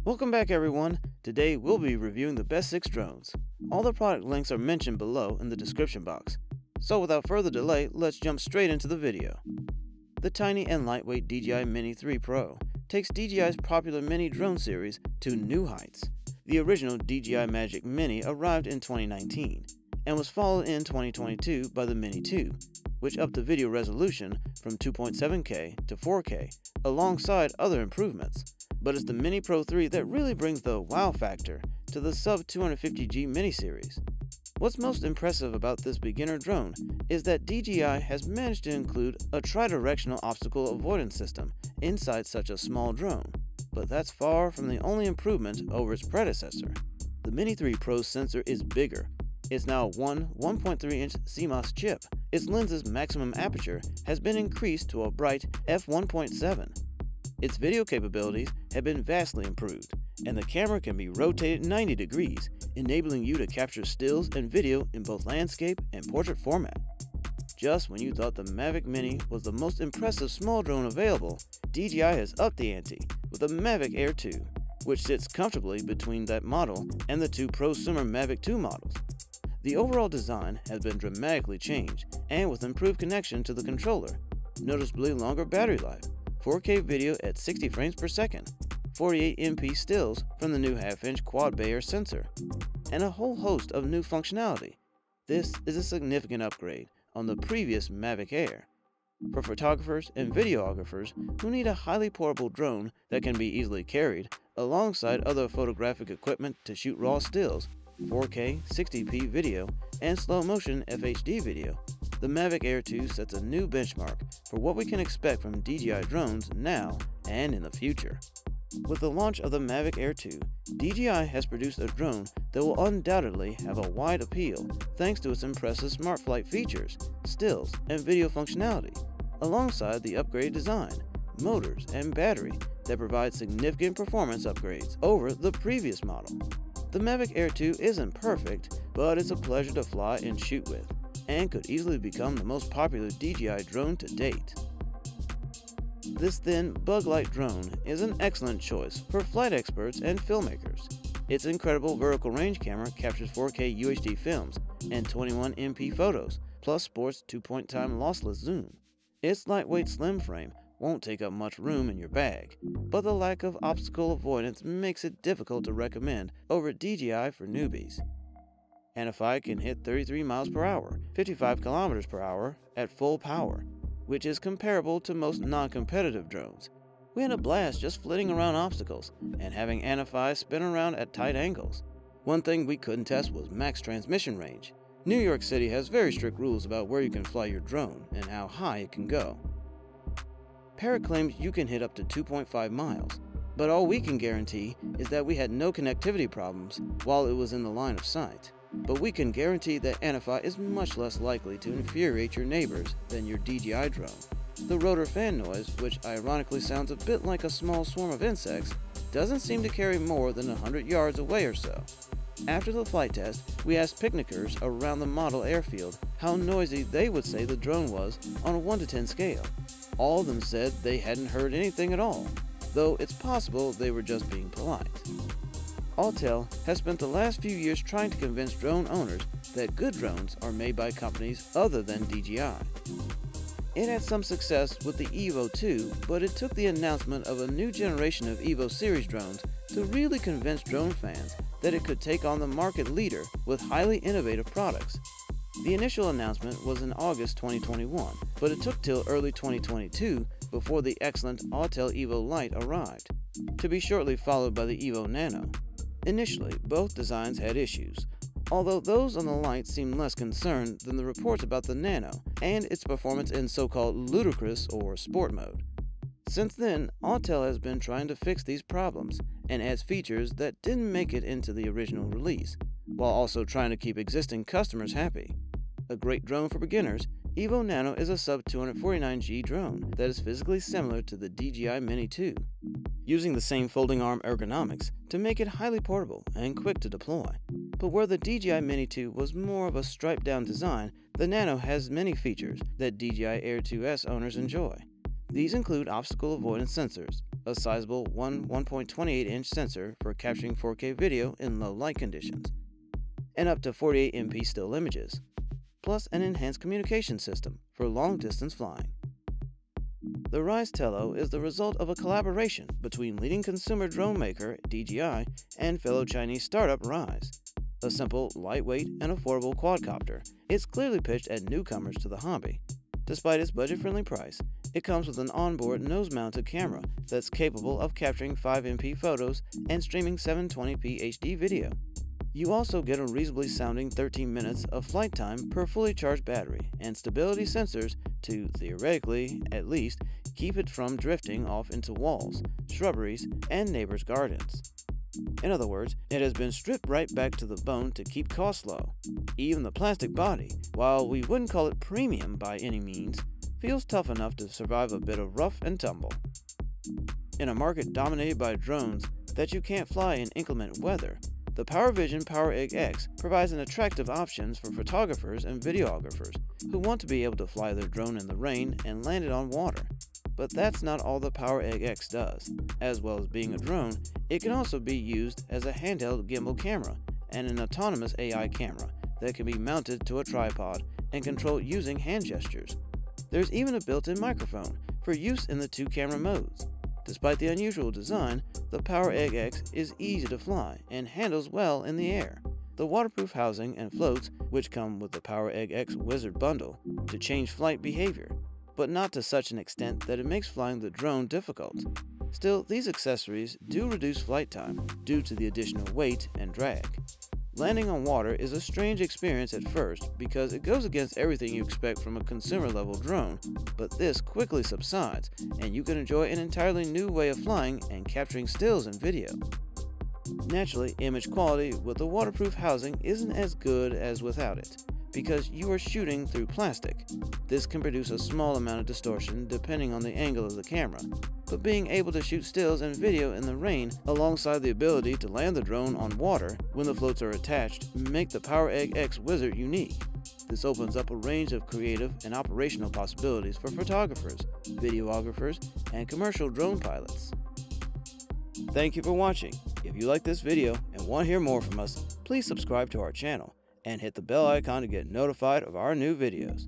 Welcome back everyone. Today we'll be reviewing the best 6 drones. All the product links are mentioned below in the description box. So without further delay, let's jump straight into the video. The tiny and lightweight DJI Mini 3 Pro takes DJI's popular Mini drone series to new heights. The original DJI Mavic Mini arrived in 2019 and was followed in 2022 by the Mini 2, which upped the video resolution from 2.7K to 4K alongside other improvements. But it's the Mini Pro 3 that really brings the wow factor to the sub 250G Mini series. What's most impressive about this beginner drone is that DJI has managed to include a tri-directional obstacle avoidance system inside such a small drone, but that's far from the only improvement over its predecessor. The Mini 3 Pro's sensor is bigger. It's now a 1.3-inch CMOS chip. Its lens's maximum aperture has been increased to a bright f1.7. Its video capabilities have been vastly improved, and the camera can be rotated 90 degrees, enabling you to capture stills and video in both landscape and portrait format. Just when you thought the Mavic Mini was the most impressive small drone available, DJI has upped the ante with the Mavic Air 2, which sits comfortably between that model and the two prosumer Mavic 2 models. The overall design has been dramatically changed, and with improved connection to the controller, noticeably longer battery life, 4K video at 60 frames per second, 48MP stills from the new half-inch quad Bayer sensor, and a whole host of new functionality. This is a significant upgrade on the previous Mavic Air. For photographers and videographers who need a highly portable drone that can be easily carried alongside other photographic equipment to shoot raw stills, 4K, 60p video, and slow-motion FHD video, the Mavic Air 2 sets a new benchmark for what we can expect from DJI drones now and in the future. With the launch of the Mavic Air 2, DJI has produced a drone that will undoubtedly have a wide appeal thanks to its impressive smart flight features, stills, and video functionality, alongside the upgraded design, motors, and battery that provide significant performance upgrades over the previous model. The Mavic Air 2 isn't perfect, but it's a pleasure to fly and shoot with, and could easily become the most popular DJI drone to date. This thin, bug-like drone is an excellent choice for flight experts and filmmakers. Its incredible vertical range camera captures 4K UHD films and 21MP photos, plus sports 2-point-time lossless zoom. Its lightweight slim frame won't take up much room in your bag, but the lack of obstacle avoidance makes it difficult to recommend over DJI for newbies. Anafi can hit 33 miles per hour, 55 kilometers per hour at full power, which is comparable to most non-competitive drones. We had a blast just flitting around obstacles and having Anafi spin around at tight angles. One thing we couldn't test was max transmission range. New York City has very strict rules about where you can fly your drone and how high it can go. Parrot claims you can hit up to 2.5 miles, but all we can guarantee is that we had no connectivity problems while it was in the line of sight. But we can guarantee that Anafi is much less likely to infuriate your neighbors than your DJI drone. The rotor fan noise, which ironically sounds a bit like a small swarm of insects, doesn't seem to carry more than 100 yards away or so. After the flight test, we asked picnickers around the model airfield how noisy they would say the drone was on a 1 to 10 scale. All of them said they hadn't heard anything at all, though it's possible they were just being polite. Autel has spent the last few years trying to convince drone owners that good drones are made by companies other than DJI. It had some success with the EVO 2, but it took the announcement of a new generation of EVO series drones to really convince drone fans that it could take on the market leader with highly innovative products. The initial announcement was in August 2021, but it took till early 2022 before the excellent Autel EVO Lite arrived, to be shortly followed by the EVO Nano. Initially, both designs had issues, although those on the Lite seemed less concerned than the reports about the Nano and its performance in so-called ludicrous or sport mode. Since then, Autel has been trying to fix these problems and adds features that didn't make it into the original release, while also trying to keep existing customers happy. A great drone for beginners, EVO Nano is a sub 249G drone that is physically similar to the DJI Mini 2, using the same folding arm ergonomics to make it highly portable and quick to deploy. But where the DJI Mini 2 was more of a striped down design, the Nano has many features that DJI Air 2S owners enjoy. These include obstacle avoidance sensors, a sizable 1.28-inch sensor for capturing 4K video in low light conditions, and up to 48 MP still images, plus an enhanced communication system for long-distance flying. The Ryze Tello is the result of a collaboration between leading consumer drone maker DJI and fellow Chinese startup Ryze. A simple, lightweight, and affordable quadcopter, it's clearly pitched at newcomers to the hobby. Despite its budget-friendly price, it comes with an onboard nose-mounted camera that's capable of capturing 5MP photos and streaming 720p HD video. You also get a reasonably sounding 13 minutes of flight time per fully charged battery and stability sensors to, theoretically at least, keep it from drifting off into walls, shrubberies, and neighbors' gardens. In other words, it has been stripped right back to the bone to keep costs low. Even the plastic body, while we wouldn't call it premium by any means, feels tough enough to survive a bit of rough and tumble. In a market dominated by drones that you can't fly in inclement weather, the PowerVision PowerEgg X provides an attractive option for photographers and videographers who want to be able to fly their drone in the rain and land it on water. But that's not all the PowerEgg X does. As well as being a drone, it can also be used as a handheld gimbal camera and an autonomous AI camera that can be mounted to a tripod and controlled using hand gestures. There's even a built-in microphone for use in the two camera modes. Despite the unusual design, the PowerEgg X is easy to fly and handles well in the air. The waterproof housing and floats, which come with the PowerEgg X Wizard bundle, to change flight behavior, but not to such an extent that it makes flying the drone difficult. Still, these accessories do reduce flight time due to the additional weight and drag. Landing on water is a strange experience at first because it goes against everything you expect from a consumer-level drone, but this quickly subsides and you can enjoy an entirely new way of flying and capturing stills and video. Naturally, image quality with the waterproof housing isn't as good as without it, because you are shooting through plastic. This can produce a small amount of distortion depending on the angle of the camera, but being able to shoot stills and video in the rain alongside the ability to land the drone on water when the floats are attached make the PowerEgg X Wizard unique. This opens up a range of creative and operational possibilities for photographers, videographers, and commercial drone pilots. Thank you for watching. If you like this video and want to hear more from us, please subscribe to our channel and hit the bell icon to get notified of our new videos.